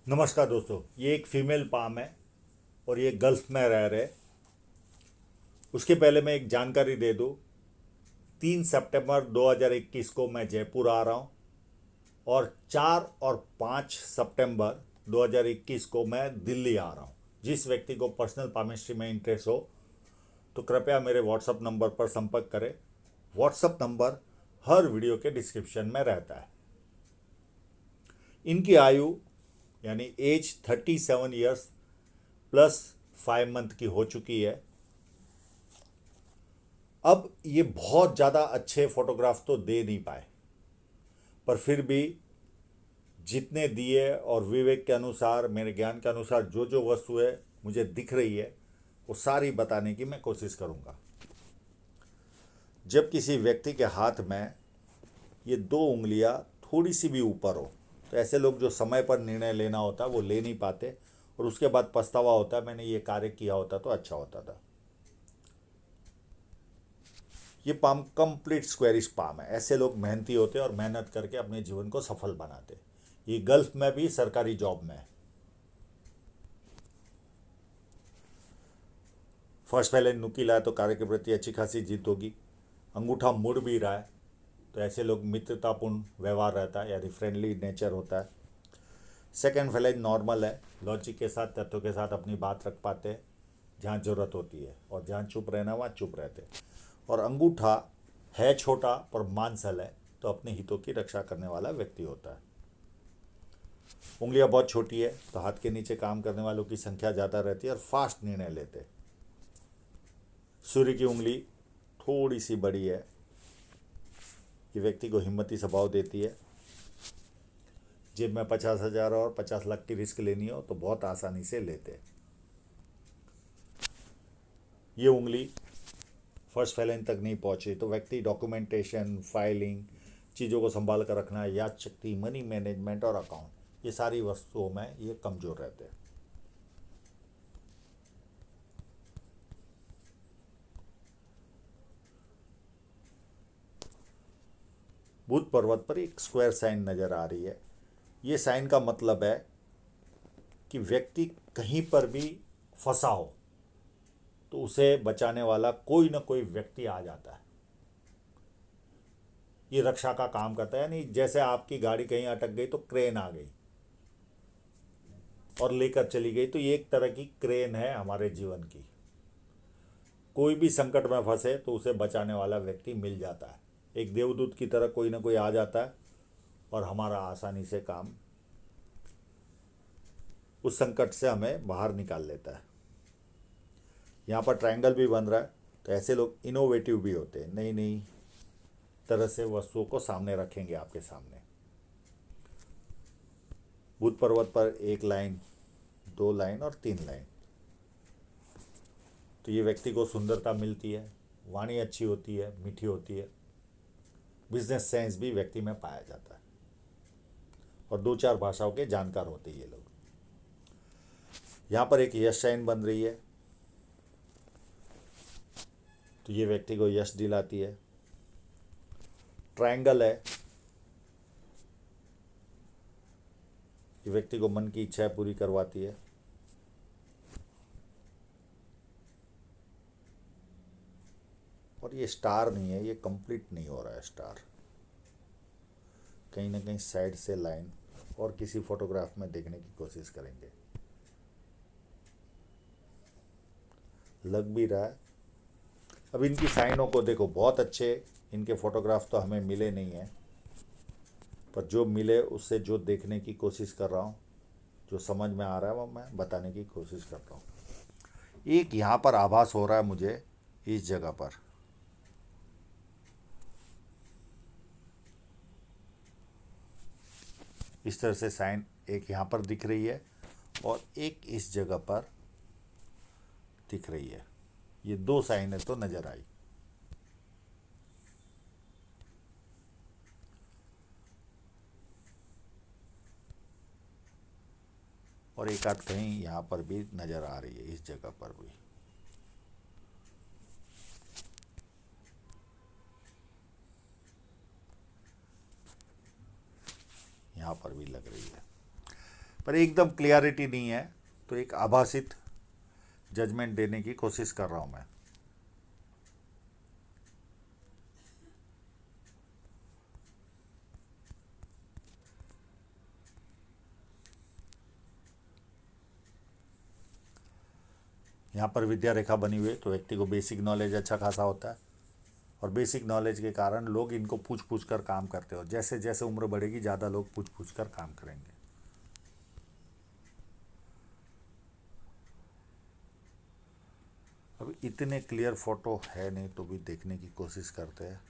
नमस्कार दोस्तों, ये एक फीमेल पाम है और ये गल्फ में रह रहे। उसके पहले मैं एक जानकारी दे दूँ। 3 सितंबर 2021 को मैं जयपुर आ रहा हूँ और 4 और 5 सितंबर 2021 को मैं दिल्ली आ रहा हूँ। जिस व्यक्ति को पर्सनल पामिस्ट्री में इंटरेस्ट हो तो कृपया मेरे व्हाट्सअप नंबर पर संपर्क करें। व्हाट्सअप नंबर हर वीडियो के डिस्क्रिप्शन में रहता है। इनकी आयु यानी एज 37 ईयर्स प्लस 5 मंथ की हो चुकी है। अब ये बहुत ज़्यादा अच्छे फोटोग्राफ तो दे नहीं पाए, पर फिर भी जितने दिए और विवेक के अनुसार, मेरे ज्ञान के अनुसार जो जो वस्तु है मुझे दिख रही है वो सारी बताने की मैं कोशिश करूँगा। जब किसी व्यक्ति के हाथ में ये 2 उंगलियां थोड़ी सी भी ऊपर हो तो ऐसे लोग जो समय पर निर्णय लेना होता है वो ले नहीं पाते और उसके बाद पछतावा होता है, मैंने ये कार्य किया होता तो अच्छा होता था। ये पाम कंप्लीट स्क्वेरिश पाम है। ऐसे लोग मेहनती होते हैं और मेहनत करके अपने जीवन को सफल बनाते। ये गल्फ में भी सरकारी जॉब में है। फर्स्ट पहले नुकीला है तो कार्य के प्रति अच्छी खासी जीत होगी। अंगूठा मुड़ भी रहा है तो ऐसे लोग मित्रतापूर्ण व्यवहार रहता है यानी फ्रेंडली नेचर होता है। सेकेंड फ्लैज नॉर्मल है, लॉजिक के साथ, तथ्यों के साथ अपनी बात रख पाते हैं जहाँ ज़रूरत होती है, और जहाँ चुप रहना वहाँ चुप रहते हैं। और अंगूठा है छोटा पर मांसल है तो अपने हितों की रक्षा करने वाला व्यक्ति होता है। उंगलियां बहुत छोटी है तो हाथ के नीचे काम करने वालों की संख्या ज़्यादा रहती है और फास्ट निर्णय लेते हैं। सूर्य की उंगली थोड़ी सी बड़ी है, ये व्यक्ति को हिम्मती स्वभाव देती है। जेब में 50,000 और 50 लाख की रिस्क लेनी हो तो बहुत आसानी से लेते हैं। ये उंगली फर्स्ट फैलेन तक नहीं पहुंची तो व्यक्ति डॉक्यूमेंटेशन, फाइलिंग, चीज़ों को संभाल कर रखना, याद शक्ति, मनी मैनेजमेंट और अकाउंट, ये सारी वस्तुओं में ये कमज़ोर रहते हैं। बुध पर्वत पर एक स्क्वायर साइन नज़र आ रही है। ये साइन का मतलब है कि व्यक्ति कहीं पर भी फंसा हो तो उसे बचाने वाला कोई ना कोई व्यक्ति आ जाता है। ये रक्षा का काम करता है, यानी जैसे आपकी गाड़ी कहीं अटक गई तो क्रेन आ गई और लेकर चली गई, तो ये एक तरह की क्रेन है हमारे जीवन की। कोई भी संकट में फंसे तो उसे बचाने वाला व्यक्ति मिल जाता है। एक देवदूत की तरह कोई ना कोई आ जाता है और हमारा आसानी से काम, उस संकट से हमें बाहर निकाल लेता है। यहाँ पर ट्रायंगल भी बन रहा है तो ऐसे लोग इनोवेटिव भी होते हैं, नई नई तरह से वस्तुओं को सामने रखेंगे आपके सामने। बुध पर्वत पर 1 लाइन, 2 लाइन और 3 लाइन, तो ये व्यक्ति को सुंदरता मिलती है, वाणी अच्छी होती है, मीठी होती है, बिजनेस सेंस भी व्यक्ति में पाया जाता है और 2-4 भाषाओं के जानकार होते हैं ये लोग। यहाँ पर एक यश साइन बन रही है तो ये व्यक्ति को यश दिलाती है। ट्रायंगल है, ये व्यक्ति को मन की इच्छाएं पूरी करवाती है। और ये स्टार नहीं है, ये कंप्लीट नहीं हो रहा है स्टार, कहीं ना कहीं साइड से लाइन और किसी फोटोग्राफ में देखने की कोशिश करेंगे। लग भी रहा है। अब इनकी साइनों को देखो, बहुत अच्छे इनके फोटोग्राफ तो हमें मिले नहीं हैं, पर जो मिले उससे जो देखने की कोशिश कर रहा हूँ, जो समझ में आ रहा है वो मैं बताने की कोशिश कर रहा हूँ। एक यहाँ पर आभास हो रहा है मुझे, इस जगह पर इस तरह से साइन एक यहाँ पर दिख रही है और एक इस जगह पर दिख रही है। ये 2 साइनें तो नज़र आई। और एक आध कहीं यहाँ पर भी नज़र आ रही है, इस जगह पर भी। यहाँ पर भी लग रही है। पर एकदम क्लियरिटी नहीं है, तो एक आभासित जजमेंट देने की कोशिश कर रहा हूँ मैं। यहाँ पर विद्या रेखा बनी हुई है, तो व्यक्ति को बेसिक नॉलेज अच्छा खासा होता है, और बेसिक नॉलेज के कारण लोग इनको पूछ पूछ कर काम करते हो। जैसे जैसे उम्र बढ़ेगी ज़्यादा लोग पूछ पूछ कर काम करेंगे। अब इतने क्लियर फोटो है नहीं, तो भी देखने की कोशिश करते हैं।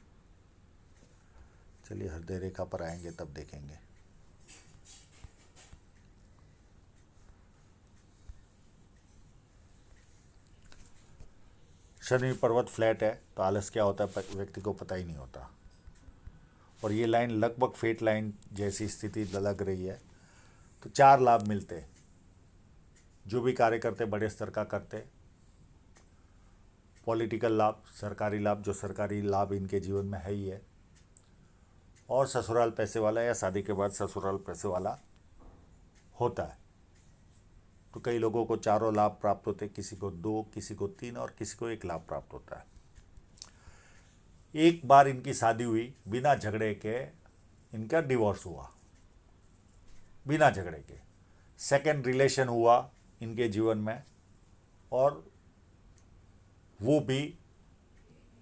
चलिए हृदय रेखा पर आएंगे तब देखेंगे। शनि पर्वत फ्लैट है, तो आलस क्या होता है व्यक्ति को पता ही नहीं होता। और ये लाइन लगभग फेट लाइन जैसी स्थिति लग रही है। तो 4 लाभ मिलते, जो भी कार्य करते बड़े स्तर का करते। पॉलिटिकल लाभ, सरकारी लाभ, जो सरकारी लाभ इनके जीवन में है ही है, और ससुराल पैसे वाला या शादी के बाद ससुराल पैसे वाला होता है। तो कई लोगों को 4 लाभ प्राप्त होते, किसी को 2, किसी को 3 और किसी को 1 लाभ प्राप्त होता है। एक बार इनकी शादी हुई, बिना झगड़े के इनका डिवोर्स हुआ, बिना झगड़े के। सेकंड रिलेशन हुआ इनके जीवन में, और वो भी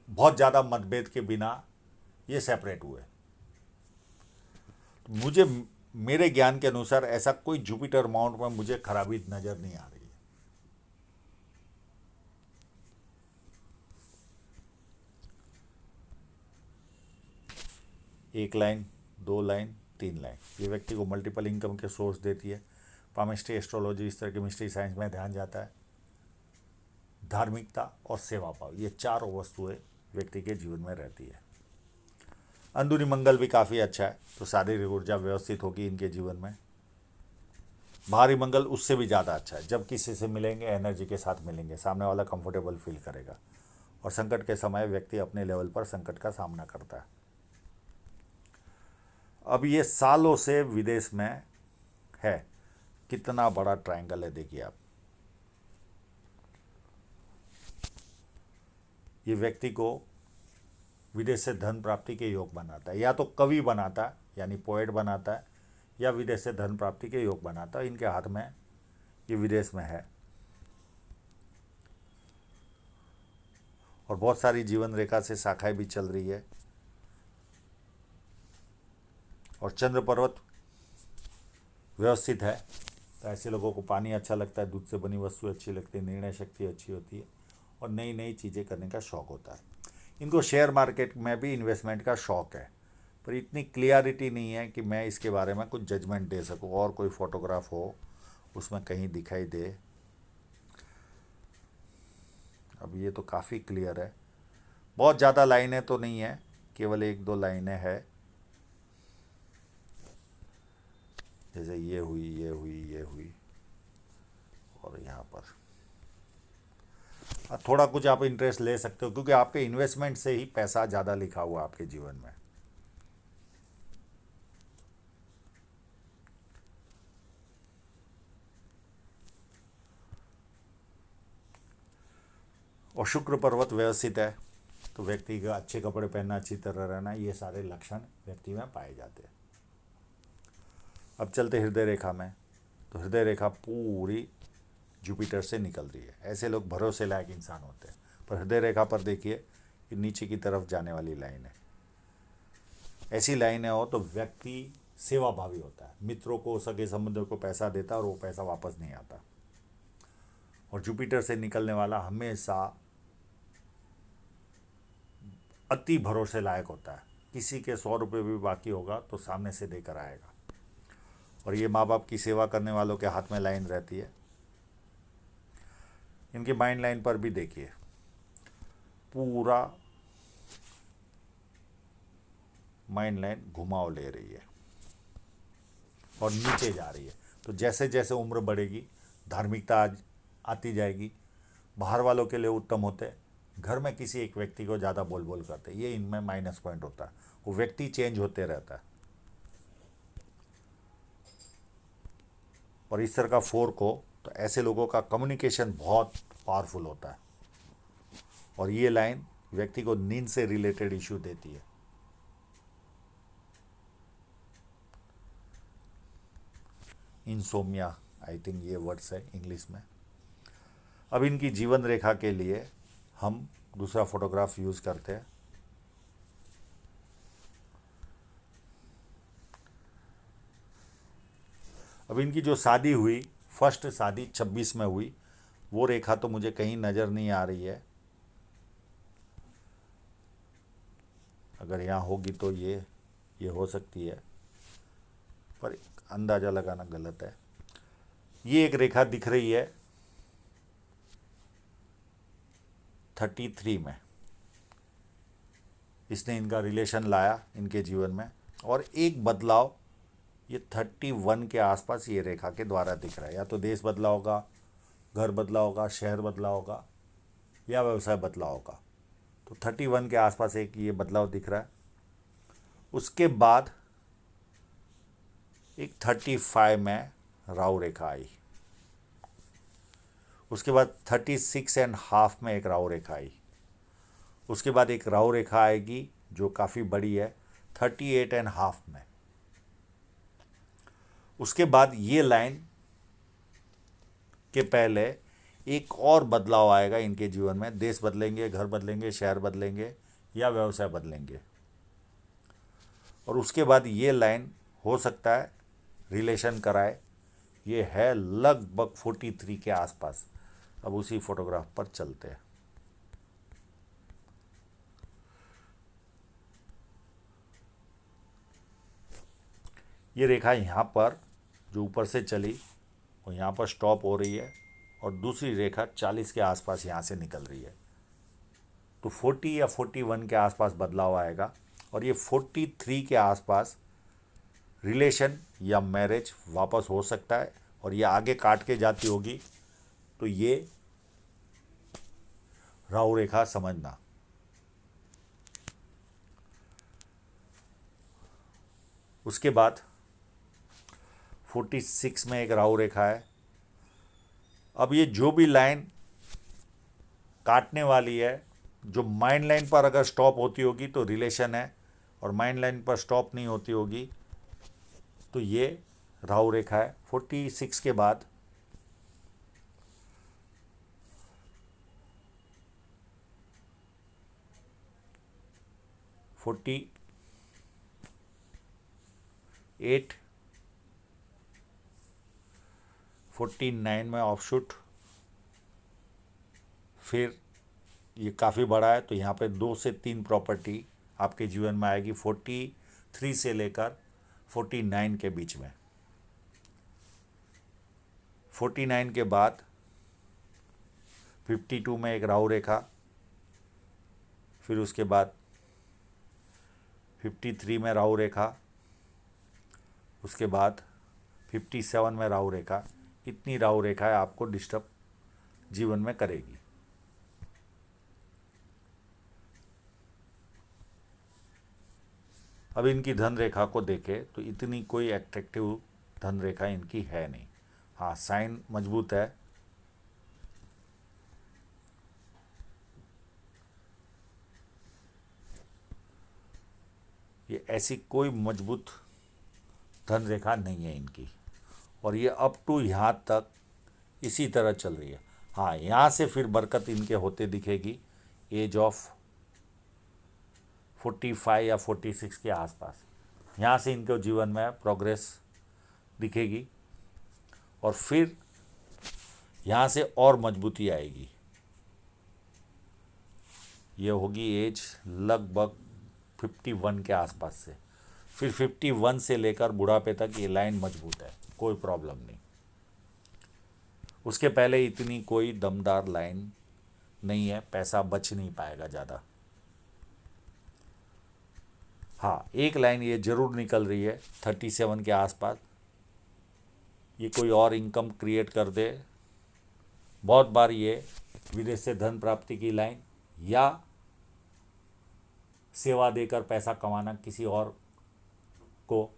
बहुत ज़्यादा मतभेद के बिना ये सेपरेट हुए। मुझे मेरे ज्ञान के अनुसार ऐसा कोई जुपिटर माउंट में मुझे खराबी नज़र नहीं आ रही है। एक लाइन, 2 लाइन, 3 लाइन, ये व्यक्ति को मल्टीपल इनकम के सोर्स देती है। पामिस्ट्री, एस्ट्रोलॉजी, इस तरह की मिस्ट्री साइंस में ध्यान जाता है। धार्मिकता और सेवा भाव, ये 4 वस्तुएं व्यक्ति के जीवन में रहती है। अंदरूनी मंगल भी काफ़ी अच्छा है, तो शारीरिक ऊर्जा व्यवस्थित होगी इनके जीवन में। बाहरी मंगल उससे भी ज़्यादा अच्छा है। जब किसी से मिलेंगे एनर्जी के साथ मिलेंगे, सामने वाला कंफर्टेबल फील करेगा। और संकट के समय व्यक्ति अपने लेवल पर संकट का सामना करता है। अब ये सालों से विदेश में है, कितना बड़ा ट्रायंगल है देखिए आप। ये व्यक्ति को विदेश से धन प्राप्ति के योग बनाता है, या तो कवि बनाता है यानी पोएट बनाता है, या विदेश से धन प्राप्ति के योग बनाता है। इनके हाथ में ये विदेश में है, और बहुत सारी जीवन रेखा से शाखाएं भी चल रही है। और चंद्र पर्वत व्यवस्थित है, तो ऐसे लोगों को पानी अच्छा लगता है, दूध से बनी वस्तु अच्छी लगती है, निर्णय शक्ति अच्छी होती है, और नई नई चीज़ें करने का शौक़ होता है। इनको शेयर मार्केट में भी इन्वेस्टमेंट का शौक़ है, पर इतनी क्लियरिटी नहीं है कि मैं इसके बारे में कुछ जजमेंट दे सकूं। और कोई फोटोग्राफ हो उसमें कहीं दिखाई दे। अब ये तो काफ़ी क्लियर है, बहुत ज़्यादा लाइनें तो नहीं है, केवल 1-2 लाइनें हैं। जैसे ये हुई, ये हुई, ये हुई, और यहाँ पर थोड़ा कुछ आप इंटरेस्ट ले सकते हो, क्योंकि आपके इन्वेस्टमेंट से ही पैसा ज़्यादा लिखा हुआ आपके जीवन में। और शुक्र पर्वत व्यवस्थित है, तो व्यक्ति का अच्छे कपड़े पहनना, अच्छी तरह रहना, ये सारे लक्षण व्यक्ति में पाए जाते हैं। अब चलते हृदय रेखा में, तो हृदय रेखा पूरी जुपिटर से निकल रही है। ऐसे लोग भरोसे लायक इंसान होते हैं। पर हृदय रेखा पर देखिए कि नीचे की तरफ जाने वाली लाइन है। ऐसी लाइनें हो तो व्यक्ति सेवाभावी होता है, मित्रों को, सगे संबंधियों को पैसा देता है और वो पैसा वापस नहीं आता। और जुपिटर से निकलने वाला हमेशा अति भरोसे लायक होता है। किसी के 100 रुपये भी बाकी होगा तो सामने से देकर आएगा। और ये माँ बाप की सेवा करने वालों के हाथ में लाइन रहती है। इनकी माइंड लाइन पर भी देखिए, पूरा माइंड लाइन घुमाव ले रही है और नीचे जा रही है। तो जैसे जैसे उम्र बढ़ेगी धार्मिकता आज आती जाएगी। बाहर वालों के लिए उत्तम होते, घर में किसी एक व्यक्ति को ज़्यादा बोल बोल करते, ये इनमें माइनस पॉइंट होता है। वो व्यक्ति चेंज होते रहता है। और इस तरह का फोर्क हो, तो ऐसे लोगों का कम्युनिकेशन बहुत पावरफुल होता है। और ये लाइन व्यक्ति को नींद से रिलेटेड इश्यू देती है। इंसोमिया, आई थिंक ये वर्ड्स है इंग्लिश में। अब इनकी जीवन रेखा के लिए हम दूसरा फोटोग्राफ यूज़ करते हैं। अब इनकी जो शादी हुई, फर्स्ट शादी 26 में हुई, वो रेखा तो मुझे कहीं नज़र नहीं आ रही है। अगर यहाँ होगी तो ये हो सकती है, पर अंदाज़ा लगाना गलत है। ये एक रेखा दिख रही है 33 में, इसने इनका रिलेशन लाया इनके जीवन में। और एक बदलाव ये 31 के आसपास ये रेखा के द्वारा दिख रहा है। या तो देश बदला होगा, घर बदला होगा, शहर बदला होगा, या व्यवसाय बदला होगा। तो 31 के आसपास एक ये बदलाव दिख रहा है। उसके बाद एक 35 में राहु रेखा आई। उसके बाद 36.5 में एक राहु रेखा आई। उसके बाद एक राहु रेखा आएगी जो काफ़ी बड़ी है 38.5 में। उसके बाद ये लाइन के पहले एक और बदलाव आएगा इनके जीवन में। देश बदलेंगे, घर बदलेंगे, शहर बदलेंगे, या व्यवसाय बदलेंगे। और उसके बाद ये लाइन हो सकता है रिलेशन कराए। ये है लगभग 43 के आसपास। अब उसी फोटोग्राफ पर चलते हैं। ये रेखा यहाँ पर जो ऊपर से चली वो यहाँ पर स्टॉप हो रही है, और दूसरी रेखा 40 के आसपास यहाँ से निकल रही है। तो 40 या 41 के आसपास बदलाव आएगा। और ये 43 के आसपास रिलेशन या मैरिज वापस हो सकता है। और ये आगे काट के जाती होगी, तो ये राहु रेखा समझना। उसके बाद 46 में एक राहु रेखा है। अब ये जो भी लाइन काटने वाली है, जो माइंड लाइन पर अगर स्टॉप होती होगी तो रिलेशन है, और माइंड लाइन पर स्टॉप नहीं होती होगी तो ये राहु रेखा है। 46 के बाद 48, 49 में ऑफशूट। फिर ये काफ़ी बड़ा है, तो यहाँ पे 2 से 3 प्रॉपर्टी आपके जीवन में आएगी 43 से लेकर 49 के बीच में। 49 के बाद 52 में एक राहु रेखा। फिर उसके बाद 53 में राहु रेखा। उसके बाद 57 में राहु रेखा। इतनी राहु रेखाएं आपको डिस्टर्ब जीवन में करेगी। अब इनकी धन रेखा को देखें तो इतनी कोई एट्रैक्टिव धन रेखा इनकी है नहीं। हाँ, साइन मजबूत है। ये ऐसी कोई मजबूत धन रेखा नहीं है इनकी। और ये अप टू यहाँ तक इसी तरह चल रही है। हाँ, यहाँ से फिर बरकत इनके होते दिखेगी एज ऑफ 45 या 46 के आसपास। यहाँ से इनके जीवन में प्रोग्रेस दिखेगी, और फिर यहाँ से और मजबूती आएगी। ये होगी एज लगभग 51 के आसपास से। फिर 51 से लेकर बुढ़ापे तक ये लाइन मजबूत है, कोई प्रॉब्लम नहीं। उसके पहले इतनी कोई दमदार लाइन नहीं है, पैसा बच नहीं पाएगा ज़्यादा। हाँ, एक लाइन ये ज़रूर निकल रही है 37 के आसपास। ये कोई और इनकम क्रिएट कर दे। बहुत बार ये विदेश से धन प्राप्ति की लाइन, या सेवा देकर पैसा कमाना किसी और को,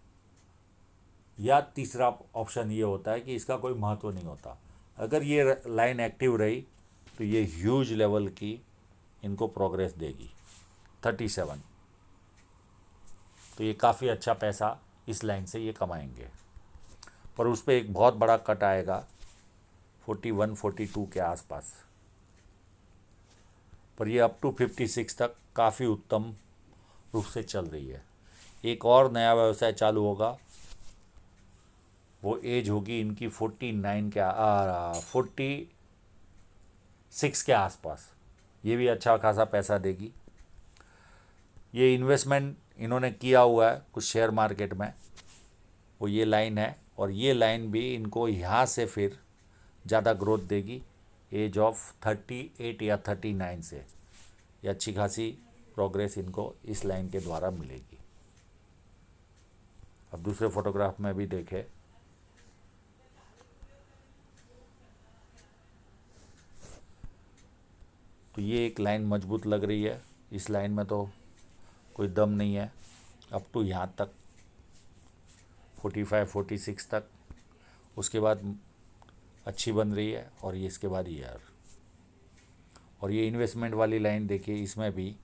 या तीसरा ऑप्शन ये होता है कि इसका कोई महत्व नहीं होता। अगर ये लाइन एक्टिव रही तो ये ह्यूज लेवल की इनको प्रोग्रेस देगी 37। तो ये काफ़ी अच्छा पैसा इस लाइन से ये कमाएंगे, पर उस पर एक बहुत बड़ा कट आएगा 41 42 के आसपास। पर ये अप टू 56 तक काफ़ी उत्तम रूप से चल रही है। एक और नया व्यवसाय चालू होगा, वो एज होगी इनकी 49 के 46 के आसपास। ये भी अच्छा खासा पैसा देगी। ये इन्वेस्टमेंट इन्होंने किया हुआ है कुछ शेयर मार्केट में, वो ये लाइन है, और ये लाइन भी इनको यहाँ से फिर ज़्यादा ग्रोथ देगी एज ऑफ 38 या 39 से। ये अच्छी खासी प्रोग्रेस इनको इस लाइन के द्वारा मिलेगी। अब दूसरे फोटोग्राफ में भी देखें, तो ये एक लाइन मजबूत लग रही है। इस लाइन में तो कोई दम नहीं है, अप टू यहाँ तक 45 46 तक। उसके बाद अच्छी बन रही है, और ये इसके बाद ईयर। और ये इन्वेस्टमेंट वाली लाइन देखिए, इसमें भी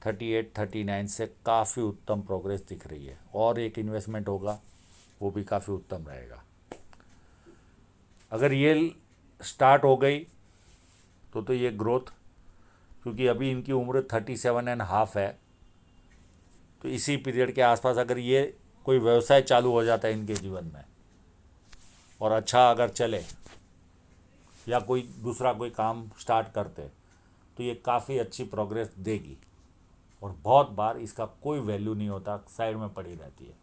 38 39 से काफ़ी उत्तम प्रोग्रेस दिख रही है। और एक इन्वेस्टमेंट होगा वो भी काफ़ी उत्तम रहेगा। अगर ये स्टार्ट हो गई तो ये ग्रोथ, क्योंकि अभी इनकी उम्र 37.5 है, तो इसी पीरियड के आसपास अगर ये कोई व्यवसाय चालू हो जाता है इनके जीवन में और अच्छा अगर चले, या कोई दूसरा कोई काम स्टार्ट करते, तो ये काफ़ी अच्छी प्रोग्रेस देगी। और बहुत बार इसका कोई वैल्यू नहीं होता, साइड में पड़ी रहती है।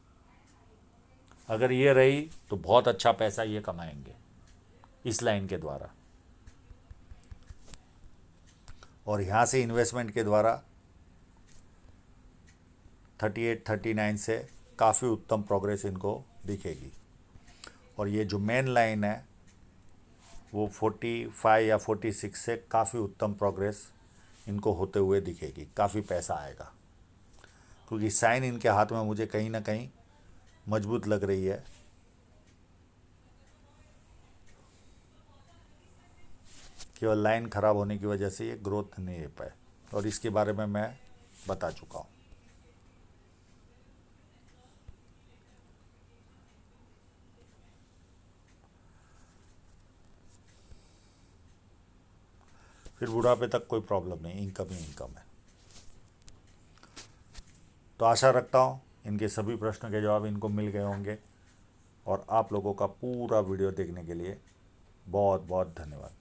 अगर ये रही तो बहुत अच्छा पैसा ये कमाएंगे इस लाइन के द्वारा। और यहाँ से इन्वेस्टमेंट के द्वारा 38 39 से काफ़ी उत्तम प्रोग्रेस इनको दिखेगी। और ये जो मेन लाइन है वो 45 या 46 से काफ़ी उत्तम प्रोग्रेस इनको होते हुए दिखेगी। काफ़ी पैसा आएगा, क्योंकि साइन इनके हाथ में मुझे कहीं ना कहीं मजबूत लग रही है। केवल लाइन ख़राब होने की वजह से ये ग्रोथ नहीं दे पाए, और इसके बारे में मैं बता चुका हूँ। फिर बुढ़ापे तक कोई प्रॉब्लम नहीं, इनकम ही इनकम है। तो आशा रखता हूँ इनके सभी प्रश्नों के जवाब इनको मिल गए होंगे। और आप लोगों का पूरा वीडियो देखने के लिए बहुत बहुत धन्यवाद।